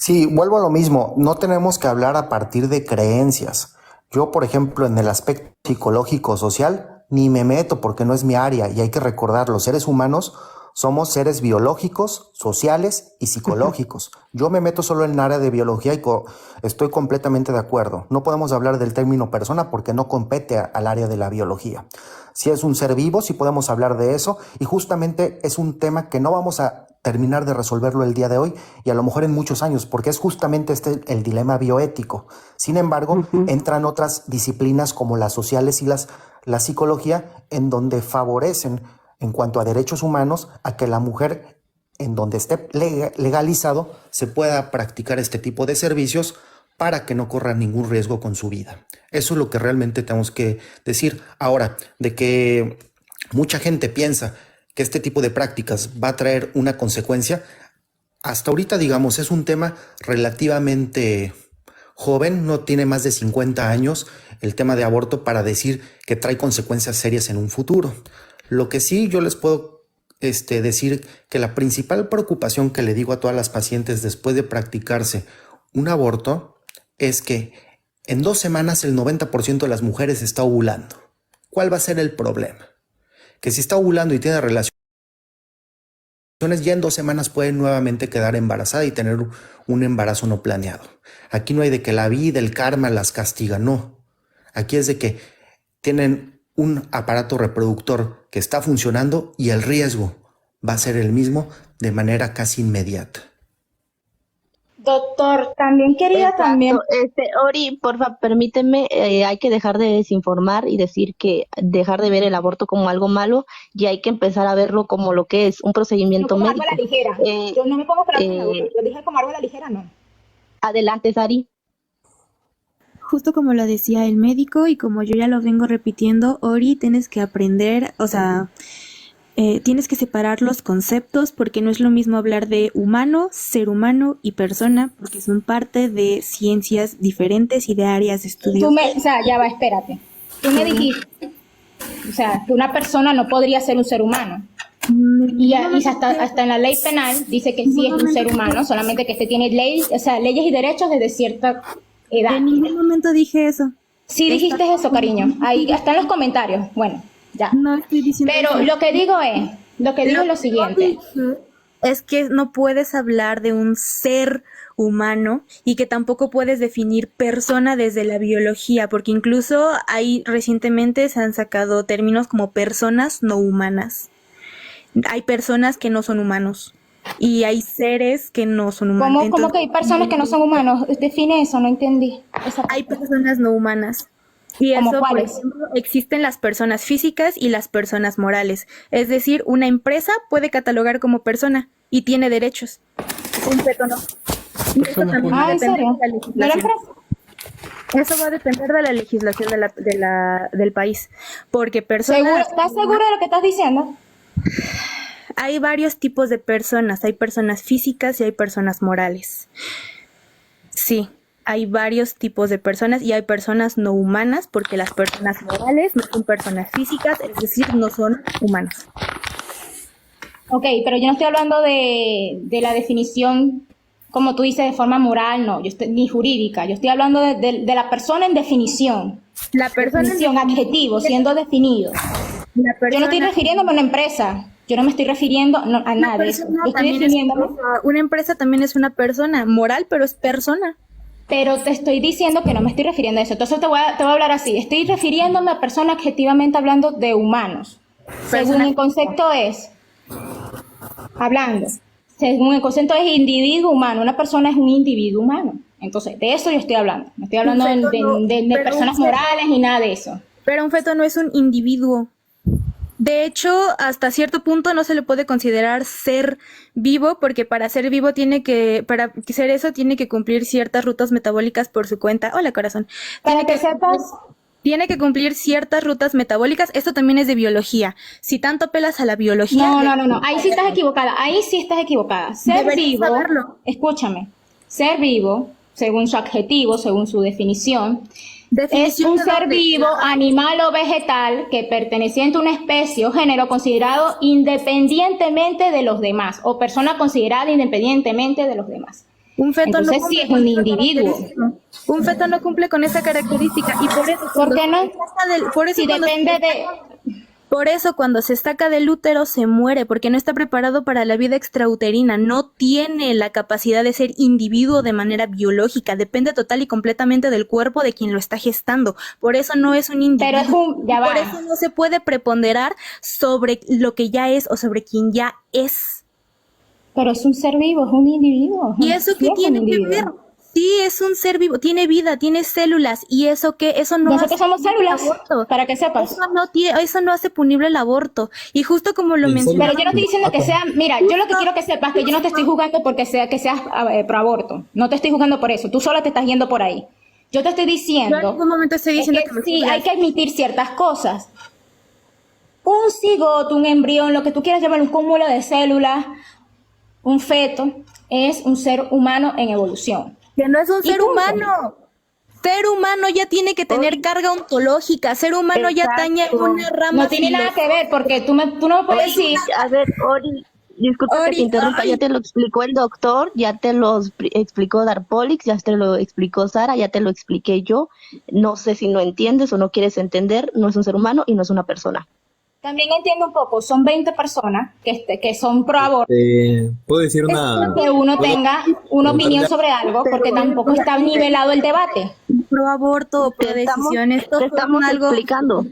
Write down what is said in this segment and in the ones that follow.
Sí, vuelvo a lo mismo, no tenemos que hablar a partir de creencias. Yo, por ejemplo, en el aspecto psicológico social, ni me meto porque no es mi área y hay que recordar, los seres humanos somos seres biológicos, sociales y psicológicos. Yo me meto solo en el área de biología y estoy completamente de acuerdo. No podemos hablar del término persona porque no compete al área de la biología. Si es un ser vivo, sí podemos hablar de eso y justamente es un tema que no vamos a terminar de resolverlo el día de hoy y a lo mejor en muchos años, porque es justamente este el dilema bioético. Sin embargo, Ujú. entran otras disciplinas como las sociales y la psicología en donde favorecen en cuanto a derechos humanos a que la mujer en donde esté legalizado se pueda practicar este tipo de servicios para que no corra ningún riesgo con su vida. Eso es lo que realmente tenemos que decir. Ahora, de que mucha gente piensa que este tipo de prácticas va a traer una consecuencia, hasta ahorita, digamos, es un tema relativamente joven, no tiene más de 50 años el tema de aborto para decir que trae consecuencias serias en un futuro. Lo que sí yo les puedo decir que la principal preocupación que le digo a todas las pacientes después de practicarse un aborto es que en 2 semanas el 90% de las mujeres está ovulando. ¿Cuál va a ser el problema? Que si está ovulando y tiene relaciones, ya en 2 semanas puede nuevamente quedar embarazada y tener un embarazo no planeado. Aquí no hay de que la vida, el karma las castiga, no. Aquí es de que tienen un aparato reproductor que está funcionando y el riesgo va a ser el mismo de manera casi inmediata. Doctor, también quería Exacto. también, Ori, porfa, permíteme, hay que dejar de desinformar y decir que dejar de ver el aborto como algo malo y hay que empezar a verlo como lo que es, un no procedimiento como algo a la médico. ligera. Eh, Yo no me pongo palabras en la boca. eh, Yo dije como algo a la ligera, no. Adelante, Sari. Justo como lo decía el médico y como yo ya lo vengo repitiendo, Ori, tienes que aprender, o sea, tienes que separar los conceptos porque no es lo mismo hablar de humano, ser humano y persona, porque son parte de ciencias diferentes y de áreas de estudio. O sea, ya va, espérate. Tú me dijiste, o sea, que una persona no podría ser un ser humano. Y hasta en la ley penal dice que sí es un ser humano, solamente que este tiene leyes y derechos desde cierta edad. En ningún momento dije eso. Sí dijiste eso, cariño. Ahí está en los comentarios. Bueno, ya. No estoy diciendo Pero eso. lo que digo es lo siguiente. Es que no puedes hablar de un ser humano y que tampoco puedes definir persona desde la biología, porque incluso ahí recientemente se han sacado términos como personas no humanas. Hay personas que no son humanos y hay seres que no son humanos. ¿Cómo que hay personas que no son humanos? Define eso, no entendí. Hay personas no humanas. Y ¿Cómo eso, por cuáles? ejemplo, existen las personas físicas y las personas morales. Es decir, una empresa puede catalogar como persona y tiene derechos. Un feto no. Y eso también Ah, ¿en depende serio? de la ¿De la legislación. empresa? Eso va a depender de la legislación del país. Porque personas... ¿Estás seguro de lo que estás diciendo? Hay varios tipos de personas. Hay personas físicas y hay personas morales. Sí, hay varios tipos de personas y hay personas no humanas porque las personas morales no son personas físicas, es decir, no son humanas. Ok, pero yo no estoy hablando de la definición, como tú dices, de forma moral, no, ni jurídica. Yo estoy hablando de la persona en definición. La persona, Definición, adjetivo, siendo definido. la Yo no estoy persona, refiriéndome a una empresa. Yo no me estoy refiriendo a una nada de eso. persona Yo estoy también es definiéndome. una empresa también es una persona moral, pero es persona. Pero te estoy diciendo que no me estoy refiriendo a eso. Entonces te voy a hablar así. Estoy refiriéndome a personas objetivamente hablando de humanos. Según el concepto es, hablando, según el concepto es individuo humano. Una persona es un individuo humano. Entonces, de eso yo estoy hablando. No estoy hablando de personas morales ni nada de eso. Pero un feto no es un individuo. De hecho, hasta cierto punto no se le puede considerar ser vivo, porque para ser vivo para ser eso tiene que cumplir ciertas rutas metabólicas por su cuenta. Hola, corazón. Para que sepas, Tiene que cumplir ciertas rutas metabólicas. Esto también es de biología. Si tanto pelas a la biología... no. Ahí sí estás equivocada. Ahí sí estás equivocada. Ser Deberías vivo, saberlo. escúchame. Ser vivo, según su adjetivo, según su definición, es un ¿de ser dónde? vivo, animal o vegetal que perteneciente a una especie o género considerado independientemente de los demás o persona considerada independientemente de los demás. Un feto no Entonces sí cumple es con un esa individuo. característica. Un feto no cumple con esa característica y por eso ¿Por qué no? Si cuando depende de... por eso cuando se saca del útero se muere, porque no está preparado para la vida extrauterina, no tiene la capacidad de ser individuo de manera biológica, depende total y completamente del cuerpo de quien lo está gestando. Por eso no es un Pero es individuo. un... Ya Por va. eso no se puede preponderar sobre lo que ya es o sobre quien ya es. Pero es un ser vivo, es un individuo. ¿Y eso Sí qué es un tiene que individuo. ver? Sí, es un ser vivo, tiene vida, tiene células, y eso que eso no Nosotros hace somos punible el células, aborto. para que sepas. Eso no hace punible el aborto. Y justo como lo En serio. Pero mencionaba, yo no estoy diciendo que sea, mira, yo lo que quiero que sepas es que yo no te estoy jugando porque sea que seas pro aborto. No te estoy jugando por eso. Tú sola te estás yendo por ahí. Yo te estoy yo en diciendo ningún momento estoy diciendo es que me que sí juzgas. hay que admitir ciertas cosas. Un cigoto, un embrión, lo que tú quieras llamar, un cúmulo de células, un feto, es un ser humano en evolución. Que no es un Y ser punto. humano. Ser humano ya tiene que tener carga ontológica. Ser humano ya atañe Exacto. una rama No tiene nada que ver porque tú no me puedes decir. A ver, Ori, disculpa que Ori, te interrumpa, ay. ya te lo explicó el doctor, ya te lo explicó Darpolix, ya te lo explicó Sara, ya te lo expliqué yo. No sé si no entiendes o no quieres entender, no es un ser humano y no es una persona. También entiendo un poco, son 20 personas que son pro aborto. ¿Puedo decir una... Que uno ¿puedo tenga una opinión sobre algo porque tampoco está nivelado el debate. Pro aborto o pro Te estamos, decisiones. te estamos explicando.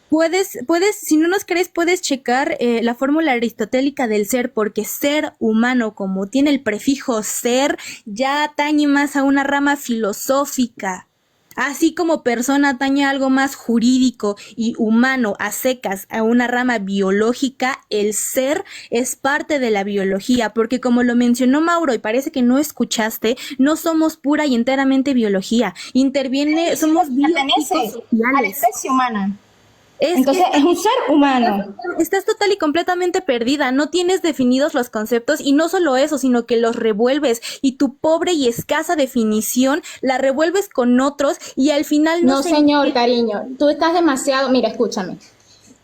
Puedes, si no nos crees, puedes checar la fórmula aristotélica del ser, porque ser humano, como tiene el prefijo ser, ya atañe más a una rama filosófica. Así como persona atañe a algo más jurídico y humano a secas a una rama biológica, el ser es parte de la biología, porque como lo mencionó Mauro y parece que no escuchaste, no somos pura y enteramente biología. Interviene, somos Pertenece a la biopsicosociales. especie humana. Es Entonces que es un ser humano. estás total y completamente perdida, no tienes definidos los conceptos y no solo eso, sino que los revuelves y tu pobre y escasa definición la revuelves con otros y al final No, se señor, cariño, tú estás demasiado, mira, escúchame.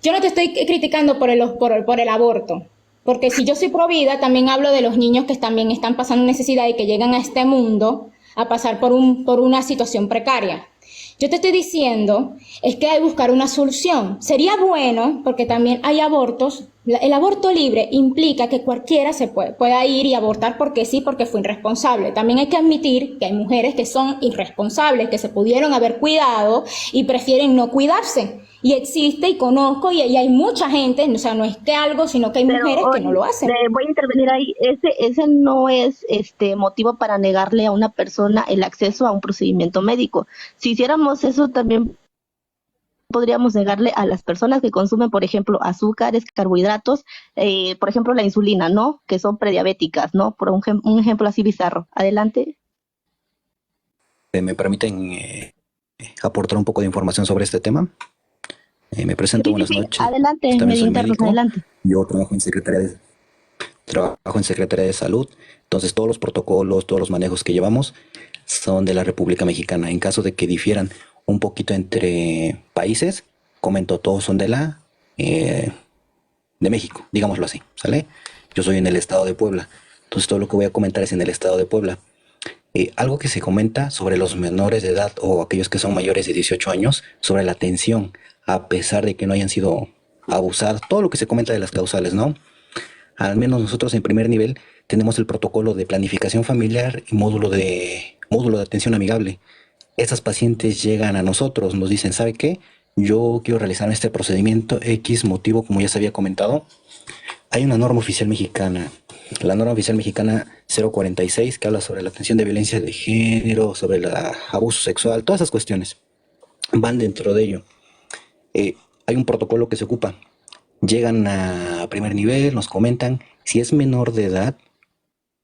Yo no te estoy criticando por el aborto, porque si yo soy pro vida, también hablo de los niños que también están pasando necesidad y que llegan a este mundo a pasar por una situación precaria. Yo te estoy diciendo es que hay que buscar una solución. Sería bueno, porque también hay abortos. El aborto libre implica que cualquiera se pueda ir y abortar porque sí, porque fue irresponsable. También hay que admitir que hay mujeres que son irresponsables, que se pudieron haber cuidado y prefieren no cuidarse. Y existe y conozco y hay mucha gente, o sea, no es que algo, sino que hay mujeres que no lo hacen. Voy a intervenir ahí. Ese no es motivo para negarle a una persona el acceso a un procedimiento médico. Si hiciéramos eso, también podríamos negarle a las personas que consumen, por ejemplo, azúcares, carbohidratos, por ejemplo, la insulina, ¿no? Que son prediabéticas, ¿no? Por un ejemplo así bizarro. Adelante. ¿Me permiten aportar un poco de información sobre este tema? Me presento, buenas noches. Adelante, También medio soy internos, médico. adelante. Yo trabajo en Secretaría de Salud. Entonces todos los protocolos, todos los manejos que llevamos son de la República Mexicana. En caso de que difieran un poquito entre países, comento, todos son de México, digámoslo así, ¿sale? Yo soy en el estado de Puebla. Entonces todo lo que voy a comentar es en el estado de Puebla. Algo que se comenta sobre los menores de edad o aquellos que son mayores de 18 años, sobre la atención, a pesar de que no hayan sido abusados, todo lo que se comenta de las causales, ¿no? Al menos nosotros en primer nivel tenemos el protocolo de planificación familiar y módulo de atención amigable. Estas pacientes llegan a nosotros, nos dicen, ¿sabe qué? Yo quiero realizar este procedimiento X motivo, como ya se había comentado. Hay una norma oficial mexicana, la norma oficial mexicana 046, que habla sobre la atención de violencia de género, sobre el abuso sexual, todas esas cuestiones van dentro de ello. Hay un protocolo que se ocupa. Llegan a primer nivel, nos comentan, si es menor de edad,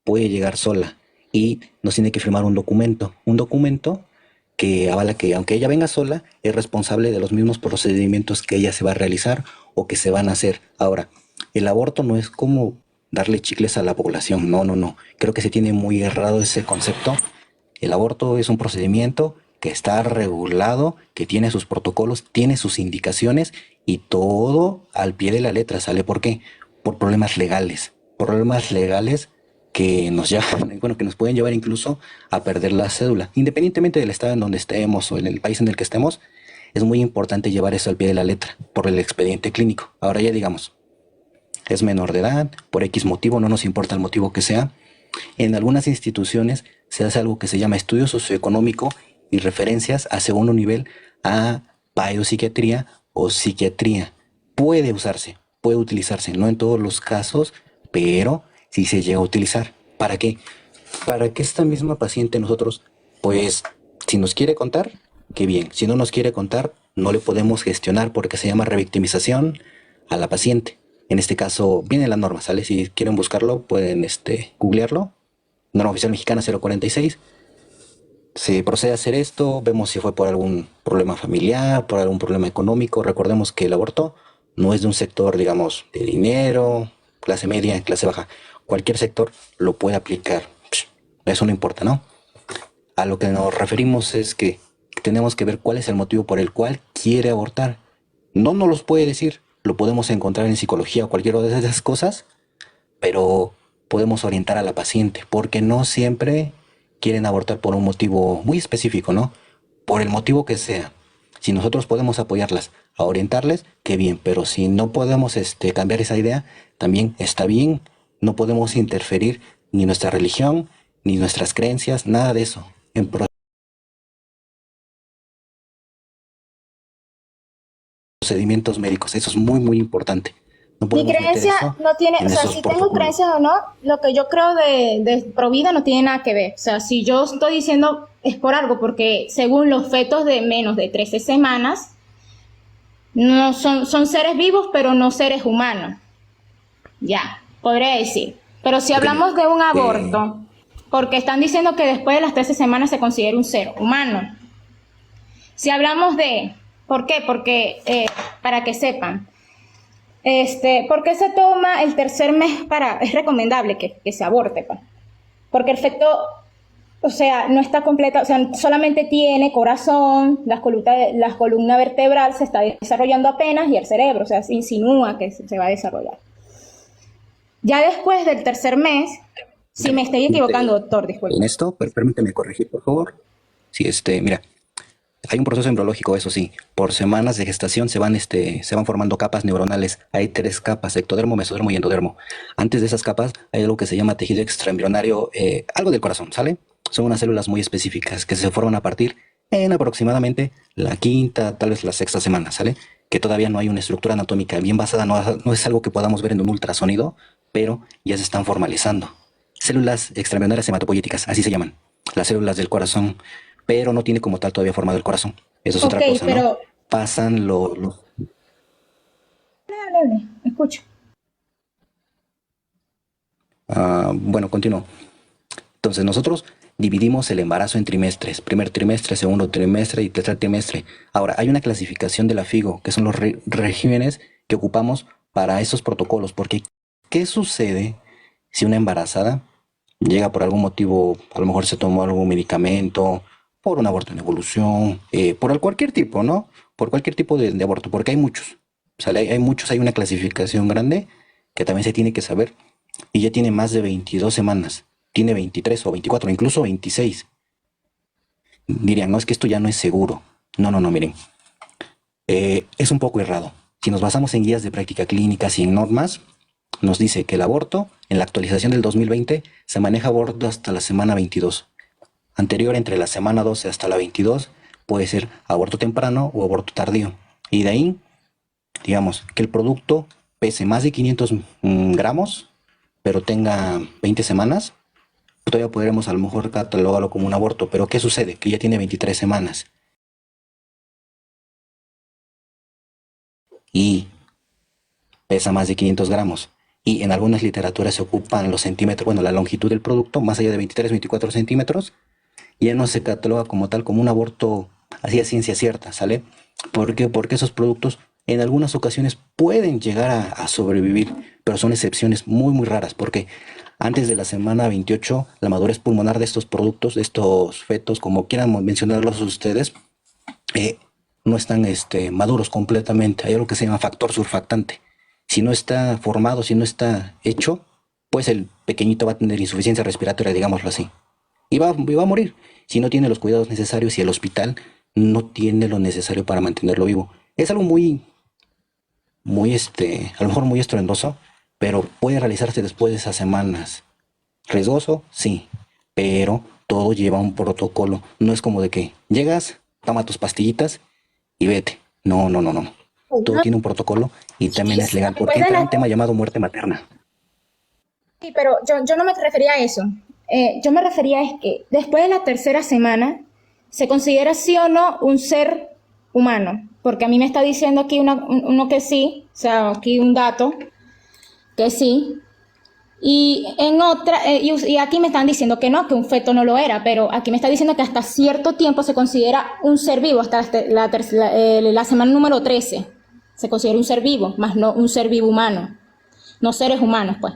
puede llegar sola y nos tiene que firmar un documento que avala que aunque ella venga sola, es responsable de los mismos procedimientos que ella se va a realizar o que se van a hacer. Ahora, el aborto no es como darle chicles a la población, no. Creo que se tiene muy errado ese concepto. El aborto es un procedimiento que está regulado, que tiene sus protocolos, tiene sus indicaciones y todo al pie de la letra sale. ¿Por qué? Por problemas legales. Problemas legales que nos llevan, bueno, que nos pueden llevar incluso a perder la cédula. Independientemente del estado en donde estemos o en el país en el que estemos, es muy importante llevar eso al pie de la letra por el expediente clínico. Ahora ya digamos, es menor de edad, por X motivo, no nos importa el motivo que sea. En algunas instituciones se hace algo que se llama estudio socioeconómico y referencias a segundo nivel a biopsiquiatría o psiquiatría. Puede usarse, puede utilizarse, no en todos los casos, pero sí se llega a utilizar. ¿Para qué? Para que esta misma paciente nosotros, pues, si nos quiere contar, qué bien. Si no nos quiere contar, no le podemos gestionar porque se llama revictimización a la paciente. En este caso, viene la norma, ¿sale? Si quieren buscarlo, pueden googlearlo. Norma oficial mexicana 046. Se procede a hacer esto, vemos si fue por algún problema familiar, por algún problema económico. Recordemos que el aborto no es de un sector, digamos, de dinero, clase media, clase baja. Cualquier sector lo puede aplicar. Eso no importa, ¿no? A lo que nos referimos es que tenemos que ver cuál es el motivo por el cual quiere abortar. No nos los puede decir, lo podemos encontrar en psicología o cualquiera de esas cosas, pero podemos orientar a la paciente, porque no siempre quieren abortar por un motivo muy específico, ¿no? Por el motivo que sea. Si nosotros podemos apoyarlas, a orientarles, qué bien, pero si no podemos cambiar esa idea, también está bien. No podemos interferir ni nuestra religión, ni nuestras creencias, nada de eso. En procedimientos médicos, eso es muy, muy importante. No Mi podemos meter creencia eso no tiene, en o sea, esos si tengo protocolos. creencias o no, lo que yo creo de Provida no tiene nada que ver. O sea, si yo estoy diciendo es por algo, porque según los fetos de menos de 13 semanas, no son seres vivos, pero no seres humanos. Ya, podría decir. Pero si hablamos de un aborto, porque están diciendo que después de las 13 semanas se considera un ser humano. Si hablamos de, ¿por qué? Porque, para que sepan, ¿por qué se toma el tercer mes es recomendable que se aborte? Pa? Porque el feto, o sea, no está completa, o sea, solamente tiene corazón, la columna vertebral se está desarrollando apenas y el cerebro, o sea, se insinúa que se va a desarrollar. Ya después del tercer mes, si me estoy equivocando, doctor, disculpe. En esto, permíteme corregir, por favor. Sí, mira, hay un proceso embriológico, eso sí. Por semanas de gestación se van formando capas neuronales. Hay 3 capas, ectodermo, mesodermo y endodermo. Antes de esas capas hay algo que se llama tejido extraembrionario, algo del corazón, ¿sale? Son unas células muy específicas que se forman a partir en aproximadamente la 5ª, tal vez la 6ª semana, ¿sale? Que todavía no hay una estructura anatómica bien basada, no es algo que podamos ver en un ultrasonido, pero ya se están formalizando. Células extraembrionarias hematopoyéticas, así se llaman, las células del corazón, pero no tiene como tal todavía formado el corazón. Eso es otra cosa, pero... ¿no? Pasan Dale, escucho. bueno, continúo. Entonces nosotros dividimos el embarazo en trimestres, primer trimestre, segundo trimestre y tercer trimestre. Ahora, hay una clasificación de la FIGO, que son los regímenes que ocupamos para esos protocolos, porque ¿qué sucede si una embarazada llega por algún motivo, a lo mejor se tomó algún medicamento, por un aborto en evolución, por cualquier tipo, ¿no? Por cualquier tipo de aborto, porque hay muchos. O sea, hay muchos, hay una clasificación grande que también se tiene que saber, y ya tiene más de 22 semanas, tiene 23 o 24, incluso 26. Dirían, no, es que esto ya no es seguro. No, miren, es un poco errado. Si nos basamos en guías de práctica clínica y en normas, nos dice que el aborto, en la actualización del 2020, se maneja aborto hasta la semana 22. Anterior, entre la semana 12 hasta la 22, puede ser aborto temprano o aborto tardío. Y de ahí, digamos, que el producto pese más de 500 gramos, pero tenga 20 semanas, todavía podremos a lo mejor catalogarlo como un aborto. Pero ¿qué sucede? Que ya tiene 23 semanas. Y pesa más de 500 gramos. Y en algunas literaturas se ocupan los centímetros, bueno, la longitud del producto, más allá de 23, 24 centímetros, ya no se cataloga como tal, como un aborto así a ciencia cierta, ¿sale? ¿Por qué? Porque esos productos en algunas ocasiones pueden llegar a sobrevivir, pero son excepciones muy, muy raras, porque antes de la semana 28, la madurez pulmonar de estos productos, de estos fetos, como quieran mencionarlos ustedes, no están maduros completamente. Hay algo que se llama factor surfactante. Si no está formado, si no está hecho, pues el pequeñito va a tener insuficiencia respiratoria, digámoslo así. Y va a morir si no tiene los cuidados necesarios y el hospital no tiene lo necesario para mantenerlo vivo. Es algo a lo mejor muy estruendoso, pero puede realizarse después de esas semanas. ¿Riesgoso? Sí, pero todo lleva un protocolo. No es como de que llegas, toma tus pastillitas y vete. No, no, no, no. Todo tiene un protocolo y también es legal porque entra un tema llamado muerte materna. Sí, pero yo no me refería a eso. Yo me refería a es que después de la tercera semana se considera sí o no un ser humano, porque a mí me está diciendo aquí uno que sí, o sea, aquí un dato que sí, y en otra, y aquí me están diciendo que no, que un feto no lo era, pero aquí me está diciendo que hasta cierto tiempo se considera un ser vivo, hasta la semana número 13 se considera un ser vivo, más no un ser vivo humano, no seres humanos, pues.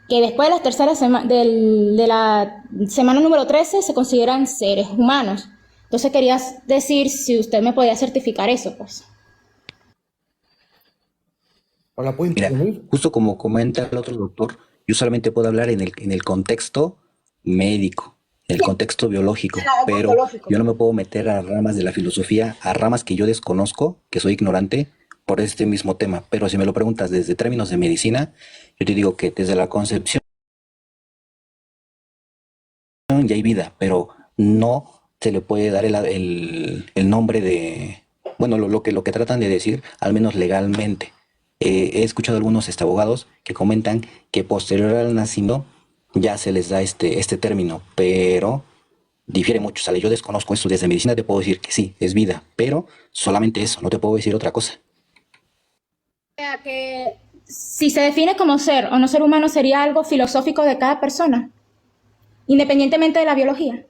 Que después de la tercera de la semana número 13 se consideran seres humanos. Entonces quería decir si usted me podía certificar eso, pues. Hola, ¿puedo Mira, intervenir? justo como comenta el otro doctor, yo solamente puedo hablar en el contexto médico, en el contexto biológico, pero yo no me puedo meter a ramas de la filosofía, a ramas que yo desconozco, que soy ignorante por este mismo tema. Pero si me lo preguntas desde términos de medicina, yo te digo que desde la concepción ya hay vida, pero no se le puede dar el nombre de, bueno, lo que tratan de decir, al menos legalmente. He escuchado a algunos abogados que comentan que posterior al nacimiento ya se les da este término, pero difiere mucho. Sale, yo desconozco esto desde medicina, te puedo decir que sí, es vida, pero solamente eso, no te puedo decir otra cosa. O sea, que si se define como ser o no ser humano sería algo filosófico de cada persona, independientemente de la biología.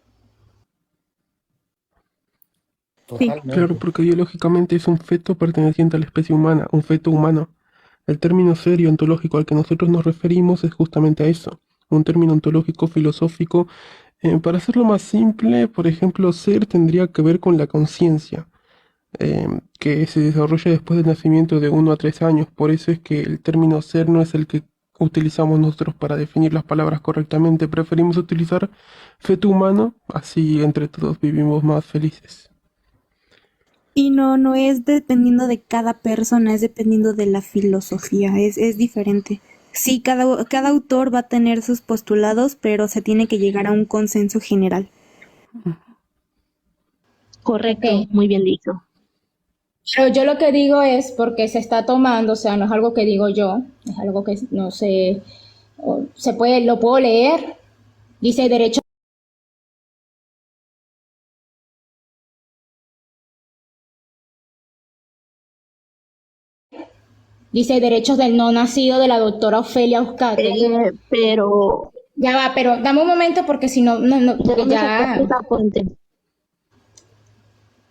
Totalmente. Claro, porque biológicamente es un feto perteneciente a la especie humana, un feto humano. El término ser y ontológico al que nosotros nos referimos es justamente a eso, un término ontológico filosófico. Para hacerlo más simple, por ejemplo, ser tendría que ver con la conciencia, que se desarrolla después del nacimiento de 1 a 3 años. Por eso es que el término ser no es el que utilizamos nosotros para definir las palabras correctamente. Preferimos utilizar feto humano, así entre todos vivimos más felices. Y no es dependiendo de cada persona, es dependiendo de la filosofía, es diferente. Sí, cada autor va a tener sus postulados, pero se tiene que llegar a un consenso general. Correcto, Ok. muy bien dicho. Pero yo lo que digo es porque se está tomando, o sea, no es algo que digo yo, es algo que no sé, lo puedo leer. Dice derecho. Dice derechos del no nacido de la doctora Ofelia Uzcategui. Pero Ya va, pero dame un momento porque si no, ¿de porque dónde ya sacaste esa fuente?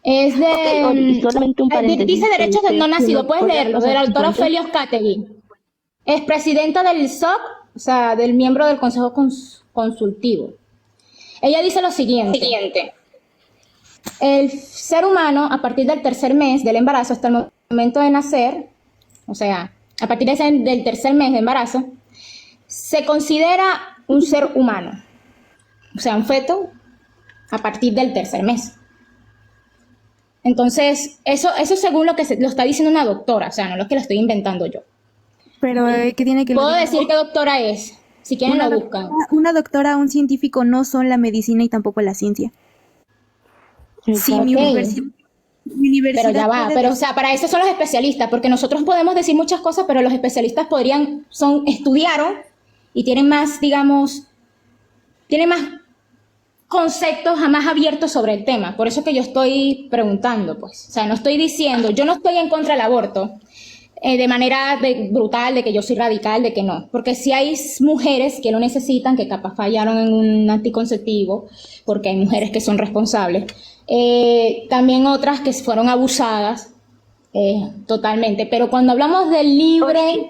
es Ok, Oli, de, solamente un paréntesis. dice derechos del no Si nacido, nos puedes podrías leerlo, de pasar la tu doctora fuente. Ofelia Uzcategui. Es presidenta del SOC, o sea, del miembro del Consejo Consultivo. Ella dice lo siguiente. El ser humano, a partir del tercer mes del embarazo hasta el momento de nacer, o sea, a partir del tercer mes de embarazo, se considera un ser humano, o sea, un feto a partir del tercer mes. Entonces, eso según lo está diciendo una doctora, o sea, no lo que lo estoy inventando yo. Pero, ¿qué tiene que Puedo ver? decir qué doctora es, si quieren Una lo buscan. una doctora, un científico no son la medicina y tampoco la ciencia. Sí, mi Ok. universidad Pero ya va, puede pero o sea, para eso son los especialistas, porque nosotros podemos decir muchas cosas, pero los especialistas estudiaron y tienen más, digamos, tienen más conceptos más abiertos sobre el tema. Por eso que yo estoy preguntando, pues. O sea, no estoy diciendo, yo no estoy en contra del aborto de manera brutal, de que yo soy radical, de que no. Porque si hay mujeres que lo necesitan, que capaz fallaron en un anticonceptivo, porque hay mujeres que son responsables. También otras que fueron abusadas totalmente. Pero cuando hablamos del libre, Oli,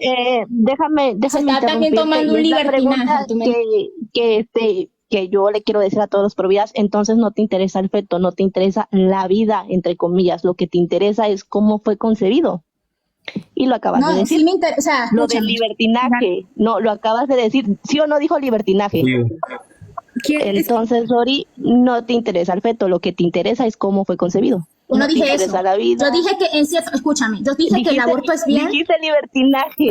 déjame se está también interrumpirte. tomando un Y es la libertinaje. pregunta ¿Tú me que yo le quiero decir a todos los providas. Entonces no te interesa el feto, no te interesa la vida, entre comillas. Lo que te interesa es cómo fue concebido. Y lo acabas de No, decir. sí me interesa, o sea, Lo del escúchame. libertinaje, no, lo acabas de decir. ¿Sí o no dijo libertinaje? Entonces, Rory, no te interesa el feto, lo que te interesa es cómo fue concebido. Yo no No te dije interesa eso. la vida. Yo dije que en cierto, escúchame, yo dije que el aborto es bien. Dijiste libertinaje.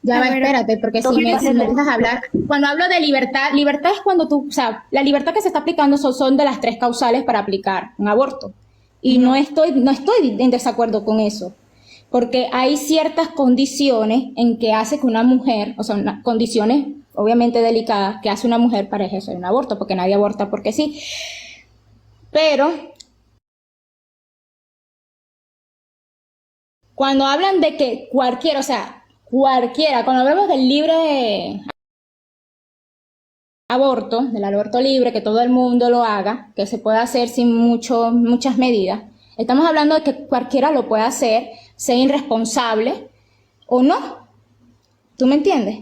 Ya va, espérate, porque si me Entonces, dejas hablar. Cuando hablo de libertad, libertad es cuando tú, o sea, la libertad que se está aplicando son de las 3 causales para aplicar un aborto. Y no estoy en desacuerdo con eso. Porque hay ciertas condiciones en que hace que una mujer, o sea, condiciones obviamente delicadas, que hace una mujer para ejercer un aborto, porque nadie aborta porque sí. Pero cuando hablan de que cualquiera, o sea, cualquiera, cuando hablamos del libre aborto, del aborto libre, que todo el mundo lo haga, que se pueda hacer sin muchas medidas, estamos hablando de que cualquiera lo puede hacer, sea irresponsable o no. ¿Tú me entiendes?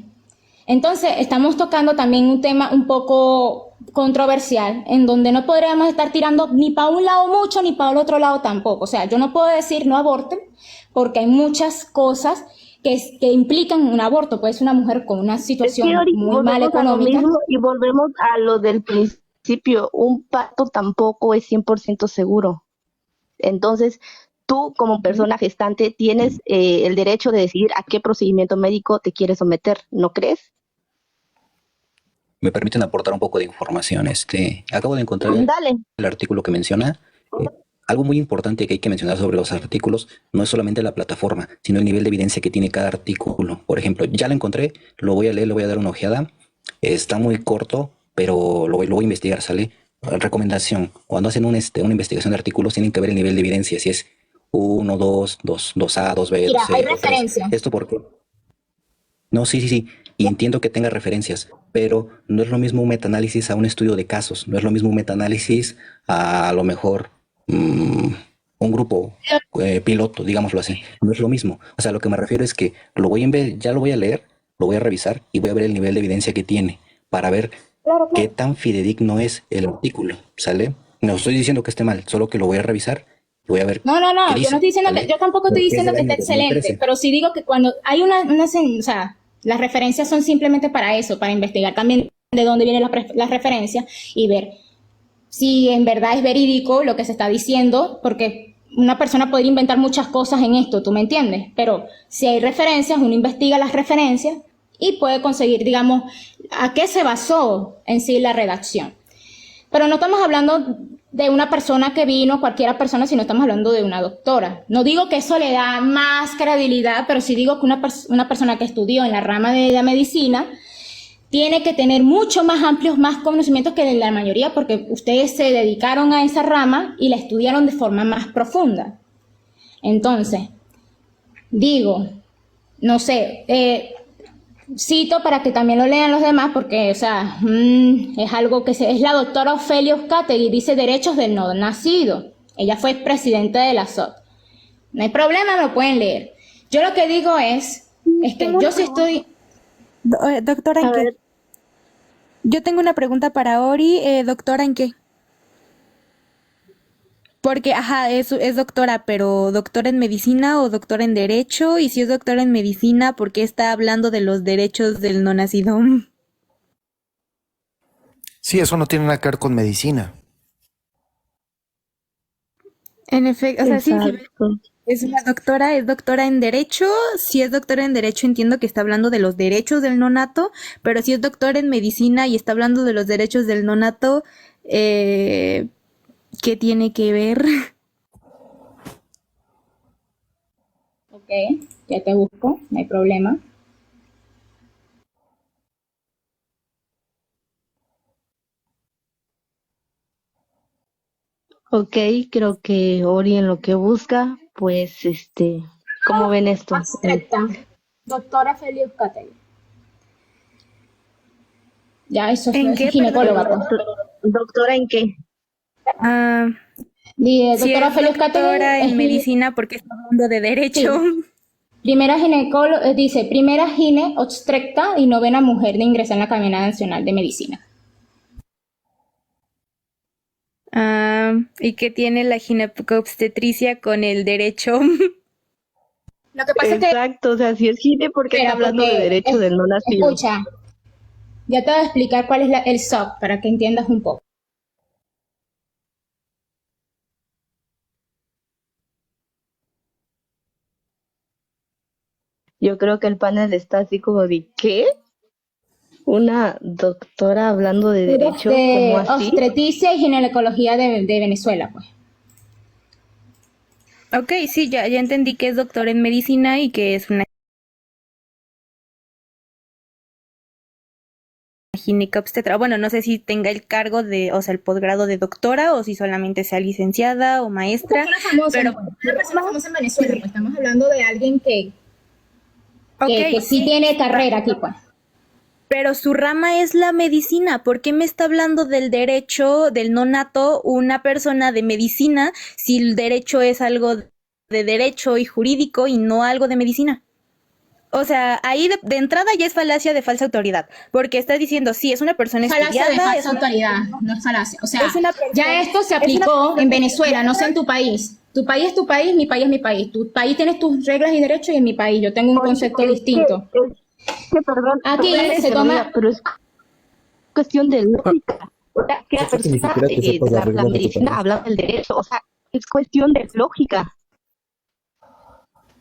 Entonces, estamos tocando también un tema un poco controversial, en donde no podríamos estar tirando ni para un lado mucho, ni para el otro lado tampoco. O sea, yo no puedo decir no aborten, porque hay muchas cosas que implican un aborto. Puede ser una mujer con una situación muy mal volvemos a lo económica. mismo y volvemos a lo del principio. Un parto tampoco es 100% seguro. Entonces, tú como persona gestante tienes el derecho de decidir a qué procedimiento médico te quieres someter, ¿no crees? Me permiten aportar un poco de información. Acabo de encontrar Dale. el artículo que menciona. Algo muy importante que hay que mencionar sobre los artículos no es solamente la plataforma, sino el nivel de evidencia que tiene cada artículo. Por ejemplo, ya lo encontré, lo voy a leer, le voy a dar una ojeada. Está muy corto, pero lo voy a investigar, ¿sale? Recomendación: cuando hacen una investigación de artículos, tienen que ver el nivel de evidencia, si es 1, 2, 2A, 2B, Mira, 2C, hay 2, 3. referencias. ¿Esto por qué? No, sí. Y entiendo que tenga referencias, pero no es lo mismo un metaanálisis a un estudio de casos. No es lo mismo un metaanálisis a lo mejor un grupo piloto, digámoslo así. No es lo mismo. O sea, lo que me refiero es que ya lo voy a leer, lo voy a revisar y voy a ver el nivel de evidencia que tiene para ver qué tan fidedigno es el artículo, ¿sale? No estoy diciendo que esté mal, solo que lo voy a revisar y voy a ver No, qué yo dice, no estoy diciendo ¿sale? que, yo tampoco estoy Porque es diciendo del que año esté excelente, 2013. pero sí digo que cuando hay o sea, las referencias son simplemente para eso, para investigar también de dónde vienen las referencias y ver si en verdad es verídico lo que se está diciendo, porque una persona podría inventar muchas cosas en esto, ¿tú me entiendes? Pero si hay referencias, uno investiga las referencias y puede conseguir, digamos, a qué se basó en sí la redacción. Pero no estamos hablando de una persona que vino, cualquiera persona, sino estamos hablando de una doctora. No digo que eso le da más credibilidad, pero sí digo que una persona que estudió en la rama de la medicina tiene que tener mucho más amplios, más conocimientos que la mayoría, porque ustedes se dedicaron a esa rama y la estudiaron de forma más profunda. Entonces, digo, no sé, cito para que también lo lean los demás, porque, o sea, es algo que es la doctora Ofelia Uzcategui, dice derechos del no nacido. Ella fue presidenta de la SOT. No hay problema, lo pueden leer. Yo lo que digo es que yo sí estoy... Doctora, ¿en A qué? ver. Yo tengo una pregunta para Ori. Doctora, ¿en qué? Porque, ajá, es doctora, pero ¿doctora en medicina o doctora en derecho? Y si es doctora en medicina, ¿por qué está hablando de los derechos del no nacido? Sí, eso no tiene nada que ver con medicina. En efecto, o sea, sí, Exacto. es doctora en derecho. Si es doctora en derecho, entiendo que está hablando de los derechos del nonato, pero si es doctora en medicina y está hablando de los derechos del nonato, ¿qué tiene que ver? Ok, ya te busco, no hay problema. Ok, creo que Ori en lo que busca, pues, ¿cómo ven esto? Abstracta. Doctora Ofelia Uzcategui. Ya, eso ¿En es qué, ginecóloga. perdón? Pues. ¿Doctora en qué? Ah, si Doctora es Ofelia Uzcategui doctora en medicina, ¿por qué está hablando de derecho? sí, primera ginecóloga, dice, primera gine obstetra y novena mujer de ingresar en la Academia Nacional de Medicina. ¿Y qué tiene la ginecobstetricia con el derecho? Lo que pasa es que, Exacto, o sea, si es gine, porque está espera, hablando de porque, derechos del no nacido. escucha, ya te voy a explicar cuál es el SOC para que entiendas un poco. Yo creo que el panel está así como de, ¿qué? Una doctora hablando de derecho, De ¿cómo así? obstetricia y ginecología de Venezuela, pues. Ok, sí, ya entendí que es doctor en medicina y que es una gineca obstetra. Bueno, no sé si tenga el cargo de, o sea, el posgrado de doctora o si solamente sea licenciada o maestra. Una persona famosa, Pero, una persona famosa en Venezuela, pues estamos hablando de alguien que ok, sí tiene carrera aquí, pues. pero su rama es la medicina. ¿Por qué me está hablando del derecho, del no nato, una persona de medicina, si el derecho es algo de derecho y jurídico y no algo de medicina? O sea, ahí de entrada ya es falacia de falsa autoridad, porque está diciendo, sí, es una persona Falacia de estudiada, es falsa autoridad, no es falacia. O sea, es una persona- ya esto se es una aplicó persona en Venezuela, no sé en tu país. Tu país es tu país, mi país es mi país. Tu país tienes tus reglas y derechos y en mi país yo tengo un concepto distinto. Perdón, Aquí perdón, se toma... pero es cuestión de lógica. O sea, que la persona la medicina habla del derecho, o sea, es cuestión de lógica.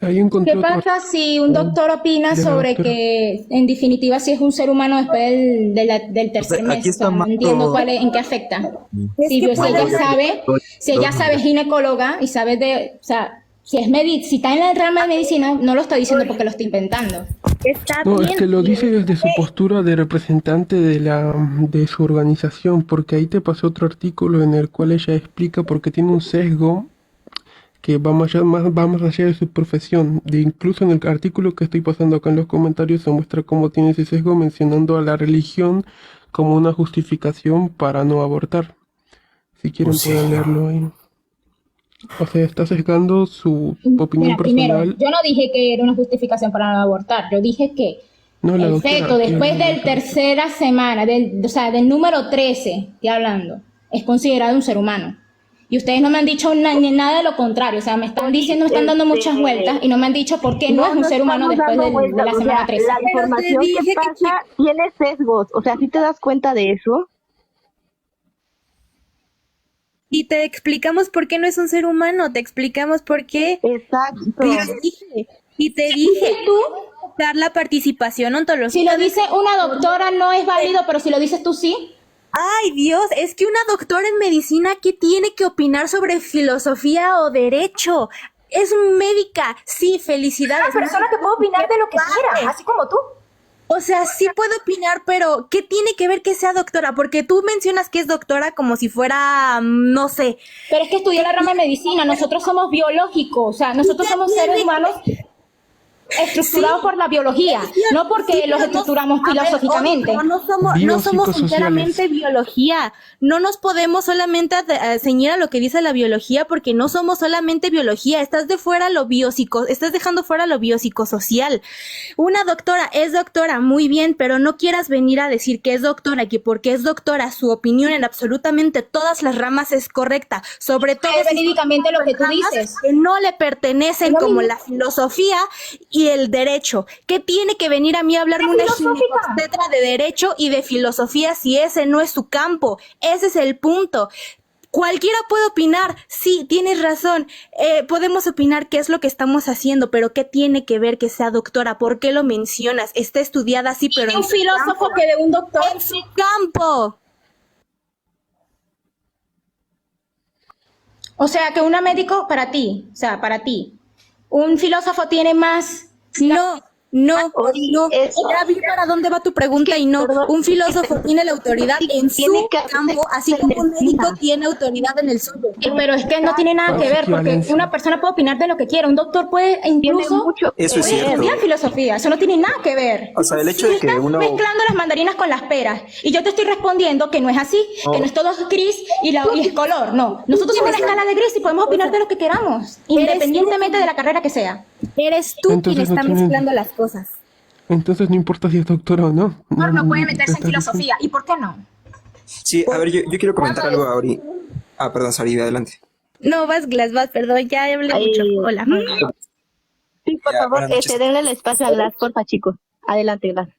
Ahí encontré ¿Qué otro pasa si un doctor opina de la sobre doctora. que, en definitiva, si es un ser humano después del tercer mes? Aquí O sea, está no mal. entiendo en qué afecta. Es Si, que si puede- ella sabe ginecóloga y sabe de, o sea, si está en la rama de medicina, no lo está diciendo porque lo está inventando. está No, es bien. que lo dice desde su postura de representante de su organización, porque ahí te pasé otro artículo en el cual ella explica por qué tiene un sesgo que va más allá de su profesión. Incluso en el artículo que estoy pasando acá en los comentarios se muestra cómo tiene ese sesgo mencionando a la religión como una justificación para no abortar. Si quieren pueden leerlo ahí. O sea, está sesgando su opinión Mira, primero, personal. yo no dije que era una justificación para no abortar, yo dije que No, la el doctora, feto después la del doctora. tercera semana, o sea, del número 13, estoy hablando, es considerado un ser humano. Y ustedes no me han dicho ni nada de lo contrario, o sea, me están diciendo, me están dando muchas vueltas y no me han dicho por qué no es un ser humano después de la semana 13. La información dije que que pasa tiene sesgos, o sea, ¿sí te das cuenta de eso? Y te explicamos por qué no es un ser humano, te explicamos por qué. Exacto. Y te dije, dar la participación Si ontológica. lo dice una doctora no es válido, pero si lo dices tú sí. Ay, Dios, es que una doctora en medicina, ¿qué tiene que opinar sobre filosofía o derecho? Es médica, sí, felicidades. que puede opinar de lo que quiera, así como tú. O sea, sí puedo opinar, pero ¿qué tiene que ver que sea doctora? Porque tú mencionas que es doctora como si fuera, no sé. Pero es que estudié la rama de medicina, nosotros somos biológicos, o sea, nosotros somos seres humanos estructurados por la biología, no porque los estructuramos filosóficamente. No somos Biopsicosociales. enteramente biología. No nos podemos solamente ceñir a lo que dice la biología porque no somos solamente biología. Estás dejando fuera lo biopsicosocial. Una doctora es doctora, muy bien, pero no quieras venir a decir que es doctora, que porque es doctora su opinión en absolutamente todas las ramas es correcta, sobre todo Es verídicamente lo que tú dices. que no le pertenecen como la filosofía y el derecho. ¿Qué tiene que venir a mí a hablarme una ginecobstetra de derecho y de filosofía si ese no es su campo? Ese es el punto. Cualquiera puede opinar, sí, tienes razón, podemos opinar qué es lo que estamos haciendo, pero ¿qué tiene que ver que sea doctora? ¿Por qué lo mencionas? Está estudiada, sí, pero Un filósofo que de un doctor. en su campo. O sea, que un médico para ti, o sea, para ti, un filósofo tiene más. No. es- Ya vi para dónde va tu pregunta y no. perdón, Un filósofo tiene la autoridad en tiene su que- campo, así como un médico tiene autoridad en el suyo. Pero es que no tiene nada que ver, porque Equivalencia. una persona puede opinar de lo que quiera, un doctor puede Tiene incluso mucho que Eso es puede cierto. estudiar filosofía, eso no tiene nada que ver. O sea, el hecho de que Estás uno... mezclando las mandarinas con las peras y yo te estoy respondiendo que no es así, que no es todo gris y es color, no. Nosotros somos una escala de gris y podemos opinar de lo que queramos, independientemente de la carrera que sea. Eres tú Entonces quien no está tiene- mezclando las cosas. Entonces no importa si es doctora o no. No puede meterse en estás diciendo- filosofía, ¿y por qué no? Sí, a ver, yo quiero comentar algo ahorita. Ah, perdón, Sari, adelante. No, vas, perdón, ya hablé mucho. Hola. Sí, Sí, por favor, buenas noches. denle el espacio a Glass, porfa, chicos. Adelante, Glass.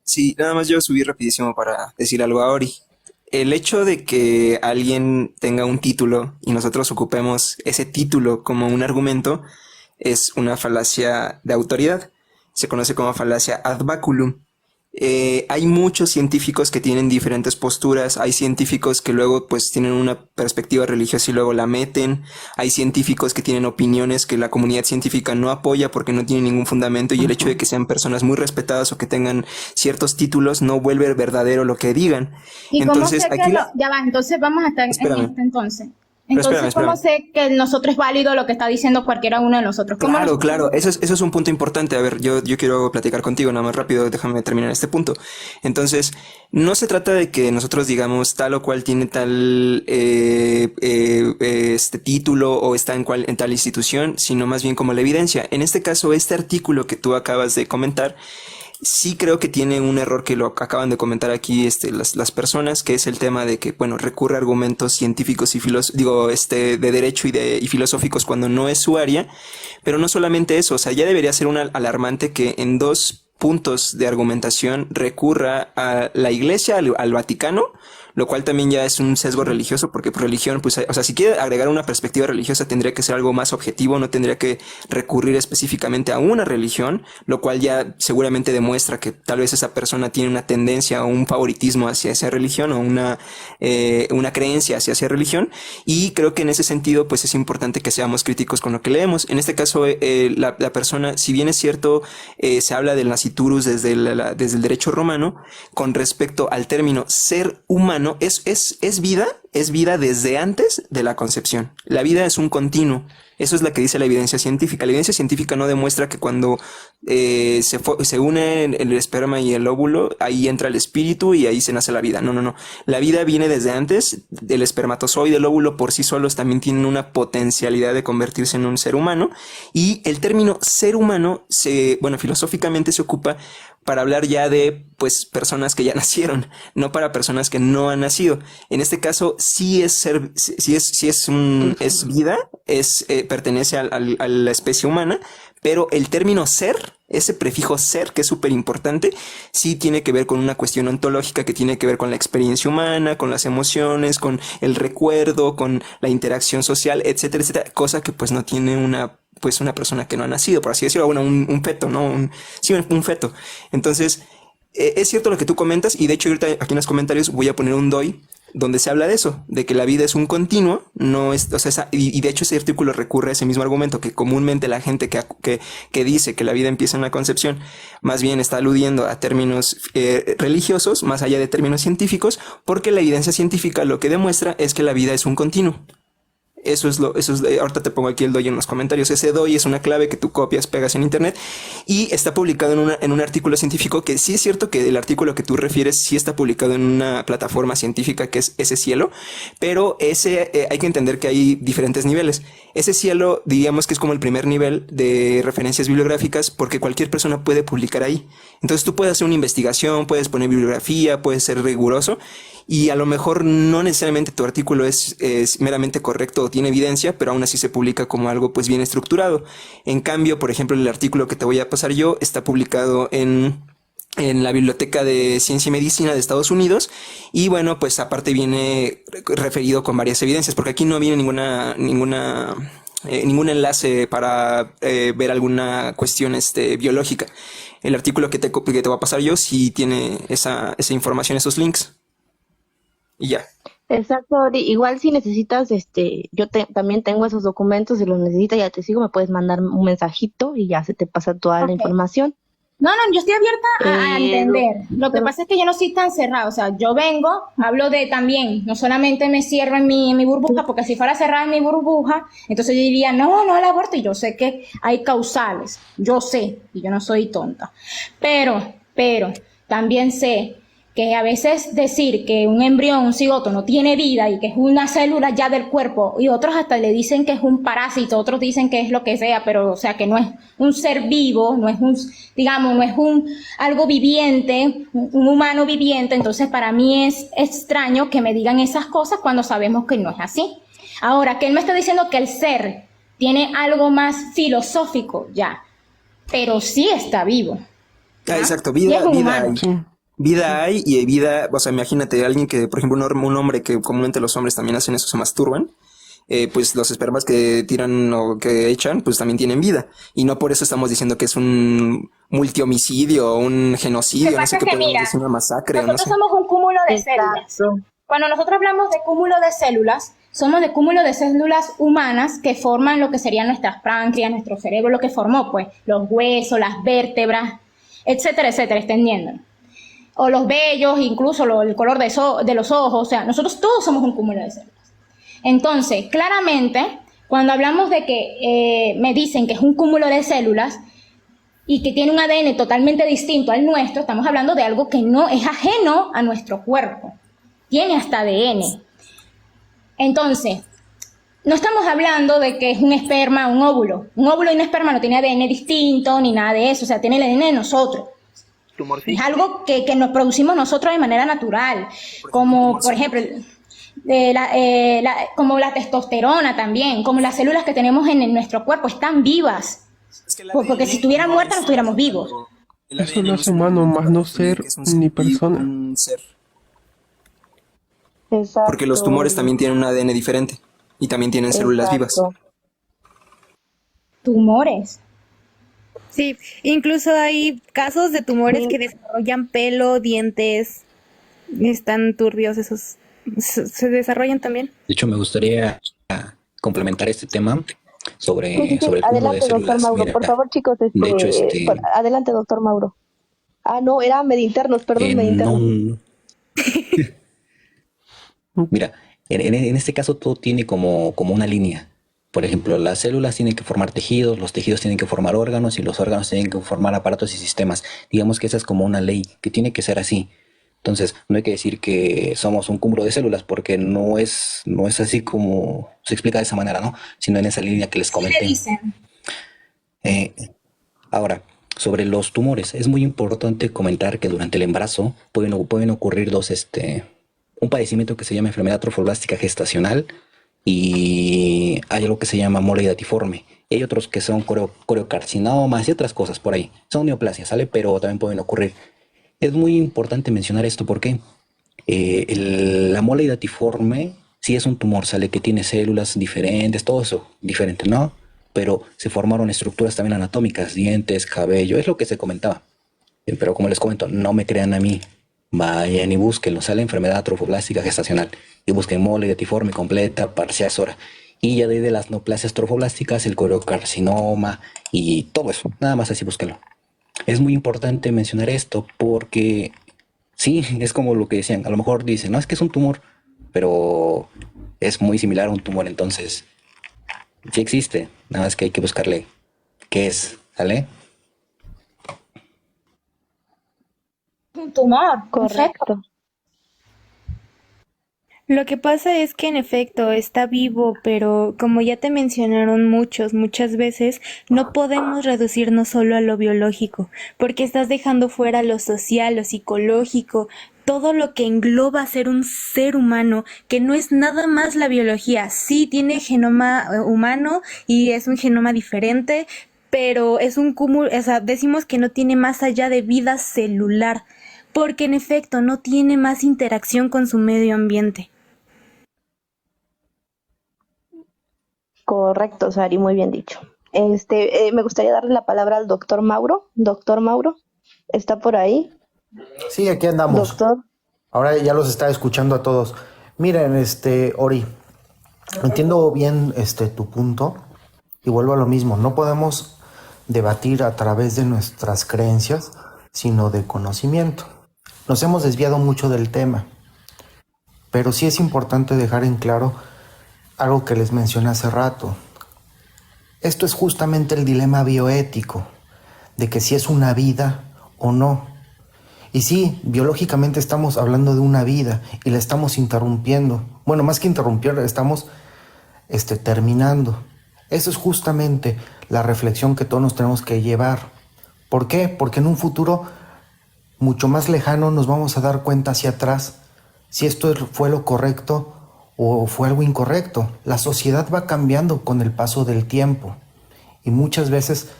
Sí, nada más yo subí rapidísimo para decir algo a Ori. El hecho de que alguien tenga un título y nosotros ocupemos ese título como un argumento es una falacia de autoridad. Se conoce como falacia ad baculum. Hay muchos científicos que tienen diferentes posturas, hay científicos que luego pues tienen una perspectiva religiosa y luego la meten, hay científicos que tienen opiniones que la comunidad científica no apoya porque no tienen ningún fundamento y el hecho de que sean personas muy respetadas o que tengan ciertos títulos no vuelve verdadero lo que digan. ¿Y Entonces, cómo sé aquí que ya va? Entonces vamos a estar en Espérame. esto entonces. Pero Entonces, espérame. ¿cómo sé que nosotros es válido lo que está diciendo cualquiera uno de nosotros? ¿Cómo Claro, nos- claro, eso es un punto importante. A ver, yo quiero platicar contigo nada más rápido, déjame terminar este punto. Entonces, no se trata de que nosotros digamos tal o cual tiene tal este título o está en tal institución, sino más bien como la evidencia. En este caso, este artículo que tú acabas de comentar, sí creo que tiene un error que lo acaban de comentar aquí las personas, que es el tema de que, bueno, recurre a argumentos científicos y de derecho y filosóficos cuando no es su área, pero no solamente eso, o sea, ya debería ser un alarmante que en 2 puntos de argumentación recurra a la Iglesia, al Vaticano, lo cual también ya es un sesgo religioso, porque religión, pues, o sea, si quiere agregar una perspectiva religiosa tendría que ser algo más objetivo, no tendría que recurrir específicamente a una religión, lo cual ya seguramente demuestra que tal vez esa persona tiene una tendencia o un favoritismo hacia esa religión o una creencia hacia esa religión, y creo que en ese sentido, pues es importante que seamos críticos con lo que leemos. En este caso, la persona, si bien es cierto, se habla del nasciturus desde el derecho romano, con respecto al término ser humano, es vida desde antes de la concepción. La vida es un continuo. Eso es lo que dice la evidencia científica. La evidencia científica no demuestra que cuando se unen el esperma y el óvulo, ahí entra el espíritu y ahí se nace la vida. No. La vida viene desde antes. El espermatozoide y el óvulo por sí solos también tienen una potencialidad de convertirse en un ser humano. Y el término ser humano, filosóficamente se ocupa para hablar ya de, pues, personas que ya nacieron, no para personas que no han nacido. En este caso, sí es vida, pertenece a la especie humana, pero el término ser, ese prefijo ser, que es súper importante, sí tiene que ver con una cuestión ontológica que tiene que ver con la experiencia humana, con las emociones, con el recuerdo, con la interacción social, etcétera, etcétera, cosa que pues no tiene una persona que no ha nacido, por así decirlo, un feto, ¿no? Un feto. Entonces, es cierto lo que tú comentas, y de hecho ahorita aquí en los comentarios voy a poner un DOI donde se habla de eso, de que la vida es un continuo, no es, o sea, y de hecho ese artículo recurre a ese mismo argumento, que comúnmente la gente que dice que la vida empieza en la concepción, más bien está aludiendo a términos religiosos, más allá de términos científicos, porque la evidencia científica lo que demuestra es que la vida es un continuo. Ahorita te pongo aquí el DOI en los comentarios. Ese DOI es una clave que tú copias, pegas en internet y está publicado en un artículo científico, que sí es cierto que el artículo que tú refieres sí está publicado en una plataforma científica que es Ese Cielo, pero hay que entender que hay diferentes niveles. Ese Cielo, diríamos que es como el primer nivel de referencias bibliográficas, porque cualquier persona puede publicar ahí. Entonces tú puedes hacer una investigación, puedes poner bibliografía, puedes ser riguroso, y a lo mejor no necesariamente tu artículo es meramente correcto o tiene evidencia, pero aún así se publica como algo pues bien estructurado. En cambio, por ejemplo, el artículo que te voy a pasar yo está publicado en la Biblioteca de Ciencia y Medicina de Estados Unidos, y bueno, pues aparte viene referido con varias evidencias, porque aquí no viene ningún enlace para ver alguna cuestión biológica. El artículo que te voy a pasar yo sí tiene esa información, esos links. Y ya. Exacto, Ori. Igual si necesitas, yo también tengo esos documentos, si los necesitas ya te sigo, me puedes mandar un mensajito y ya se te pasa toda la Ok. información. No, yo estoy abierta a Eh, entender. Lo que pero- pasa es que yo no soy tan cerrada. O sea, yo vengo, hablo de también, no solamente me cierro en mi burbuja, porque si fuera cerrada en mi burbuja, entonces yo diría, no al aborto. Y yo sé que hay causales. Yo sé, y yo no soy tonta. Pero, también sé que a veces decir que un embrión, un cigoto no tiene vida y que es una célula ya del cuerpo, y otros hasta le dicen que es un parásito, otros dicen que es lo que sea, pero o sea que no es un ser vivo, no es algo viviente, un humano viviente. Entonces para mí es extraño que me digan esas cosas cuando sabemos que no es así. Ahora, que él me está diciendo que el ser tiene algo más filosófico ya, pero sí está vivo. Exacto, Y es vida, un vida humano. hay. Sí. Vida hay y hay vida, o sea, imagínate alguien que, por ejemplo, un hombre que comúnmente los hombres también hacen eso, se masturban, pues los espermas que tiran o que echan, pues también tienen vida. Y no por eso estamos diciendo que es un multihomicidio o un Lo genocidio, que no sé pasa qué es que, podemos mira, decir, una masacre, o no nosotros sé. somos un cúmulo de células. Exacto. Cuando nosotros hablamos de cúmulo de células, somos de cúmulo de células humanas que forman lo que serían nuestras páncreas, nuestro cerebro, lo que formó, pues, los huesos, las vértebras, etcétera, etcétera, extendiendo. O los vellos, incluso el color de los ojos, o sea, nosotros todos somos un cúmulo de células. Entonces, claramente, cuando hablamos de que me dicen que es un cúmulo de células y que tiene un ADN totalmente distinto al nuestro, estamos hablando de algo que no es ajeno a nuestro cuerpo. Tiene hasta ADN. Entonces, no estamos hablando de que es un esperma, un óvulo. Un óvulo y un esperma no tiene ADN distinto ni nada de eso, o sea, tiene el ADN de nosotros. Es algo que nos producimos nosotros de manera natural, como por ejemplo, como la testosterona también, como las células que tenemos en nuestro cuerpo están vivas, porque si estuvieran muertas no estuviéramos vivos. Eso lo hace humano, más no ser ni persona. Un ser. Exacto. Porque los tumores también tienen un ADN diferente y también tienen células vivas. Exacto. Tumores. Sí, incluso hay casos de tumores que desarrollan pelo, dientes, están turbios esos, se desarrollan también. De hecho, me gustaría complementar este tema sobre el cúmulo de Adelante, doctor células. Mauro. Mira, Por favor, chicos, de hecho, adelante, doctor Mauro. Ah, no, era medinternos, perdón, medinternos. Mira, en este caso todo tiene como una línea. Por ejemplo, las células tienen que formar tejidos, los tejidos tienen que formar órganos y los órganos tienen que formar aparatos y sistemas. Digamos que esa es como una ley, que tiene que ser así. Entonces, no hay que decir que somos un cúmulo de células porque no es así como se explica de esa manera, ¿no? Sino en esa línea que les ¿Qué comenté. le dicen? Ahora, sobre los tumores, es muy importante comentar que durante el embarazo pueden ocurrir un padecimiento que se llama enfermedad trofoblástica gestacional y hay algo que se llama mole datiforme. Y hay otros que son coriocarcinomas y otras cosas por ahí. Son neoplasias, ¿sale? Pero también pueden ocurrir. Es muy importante mencionar esto porque la mole datiforme sí es un tumor, ¿sale? Que tiene células diferentes, todo eso diferente, ¿no? Pero se formaron estructuras también anatómicas, dientes, cabello, es lo que se comentaba. Pero como les comento, no me crean a mí. Vayan y búsquenlo, sale enfermedad trofoblástica gestacional y busquen mole datiforme completa, parcial, hora. Y ya de las neoplasias trofoblásticas, el coriocarcinoma y todo eso, nada más así búsquenlo. Es muy importante mencionar esto porque sí, es como lo que decían, a lo mejor dicen, no, es que es un tumor, pero es muy similar a un tumor, entonces sí existe, nada más que hay que buscarle qué es, ¿sale? Un tumor, Correcto. Lo que pasa es que en efecto está vivo, pero como ya te mencionaron muchas veces, no podemos reducirnos solo a lo biológico, porque estás dejando fuera lo social, lo psicológico, todo lo que engloba ser un ser humano, que no es nada más la biología. Sí tiene genoma humano y es un genoma diferente, pero es un cúmulo, o sea, decimos que no tiene más allá de vida celular, porque en efecto no tiene más interacción con su medio ambiente. Correcto, Sari, muy bien dicho. Me gustaría darle la palabra al doctor Mauro. Doctor Mauro, ¿está por ahí? Sí, aquí andamos. Doctor. Ahora ya los está escuchando a todos. Miren, Ori, entiendo bien tu punto y vuelvo a lo mismo. No podemos debatir a través de nuestras creencias, sino de conocimiento. Nos hemos desviado mucho del tema, pero sí es importante dejar en claro algo que les mencioné hace rato. Esto es justamente el dilema bioético, de que si es una vida o no. Y sí, biológicamente estamos hablando de una vida y la estamos interrumpiendo. Bueno, más que interrumpir, estamos terminando. Eso es justamente la reflexión que todos nos tenemos que llevar. ¿Por qué? Porque en un futuro mucho más lejano nos vamos a dar cuenta hacia atrás si esto fue lo correcto o fue algo incorrecto. La sociedad va cambiando con el paso del tiempo y muchas veces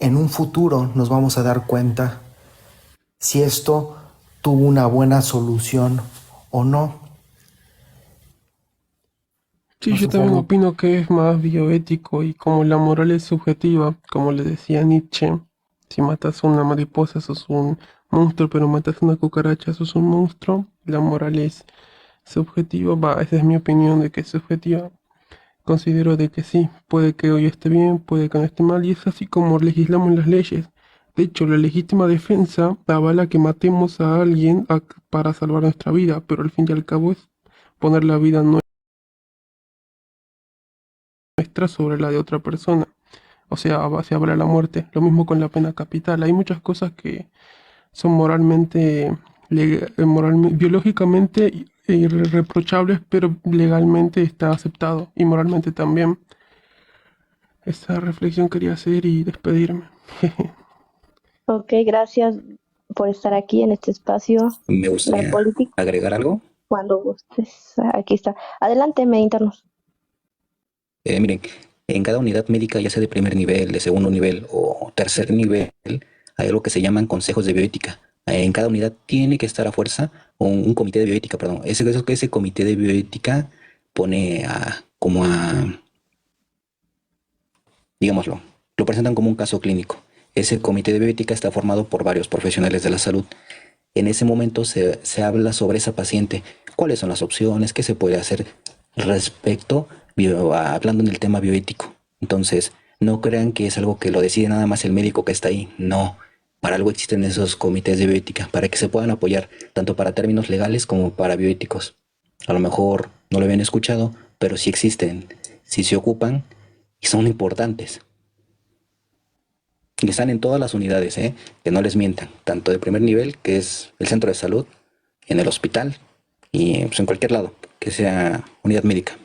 en un futuro nos vamos a dar cuenta si esto tuvo una buena solución o no. Sí, No yo sé, también Fabio. opino que es más bioético y como la moral es subjetiva, como le decía Nietzsche, si matas a una mariposa sos un monstruo, pero matas a una cucaracha sos un monstruo, la moral es subjetiva, va, esa es mi opinión de que es subjetiva. Considero de que sí, puede que hoy esté bien, puede que no esté mal, y es así como legislamos las leyes. De hecho, la legítima defensa avala que matemos a alguien para salvar nuestra vida, pero al fin y al cabo es poner la vida nuestra sobre la de otra persona. O sea, se habla la muerte. Lo mismo con la pena capital. Hay muchas cosas que son moralmente, biológicamente irreprochables, pero legalmente está aceptado. Y moralmente también. Esa reflexión quería hacer y despedirme. Ok, gracias por estar aquí en este espacio, Me Dar gustaría Política, agregar algo. cuando gustes. Aquí está. Adelante, medinternos. Miren, en cada unidad médica, ya sea de primer nivel, de segundo nivel o tercer nivel, hay algo que se llaman consejos de bioética. En cada unidad tiene que estar a fuerza un comité de bioética, perdón. Ese comité de bioética pone digámoslo, lo presentan como un caso clínico. Ese comité de bioética está formado por varios profesionales de la salud. En ese momento se habla sobre esa paciente, cuáles son las opciones, qué se puede hacer respecto, hablando en el tema bioético. Entonces, no crean que es algo que lo decide nada más el médico que está ahí. No, para algo existen esos comités de bioética, para que se puedan apoyar, tanto para términos legales como para bioéticos. A lo mejor no lo habían escuchado, pero sí existen, sí se ocupan y son importantes. Y están en todas las unidades, que no les mientan, tanto de primer nivel, que es el centro de salud, en el hospital y pues, en cualquier lado que sea unidad médica.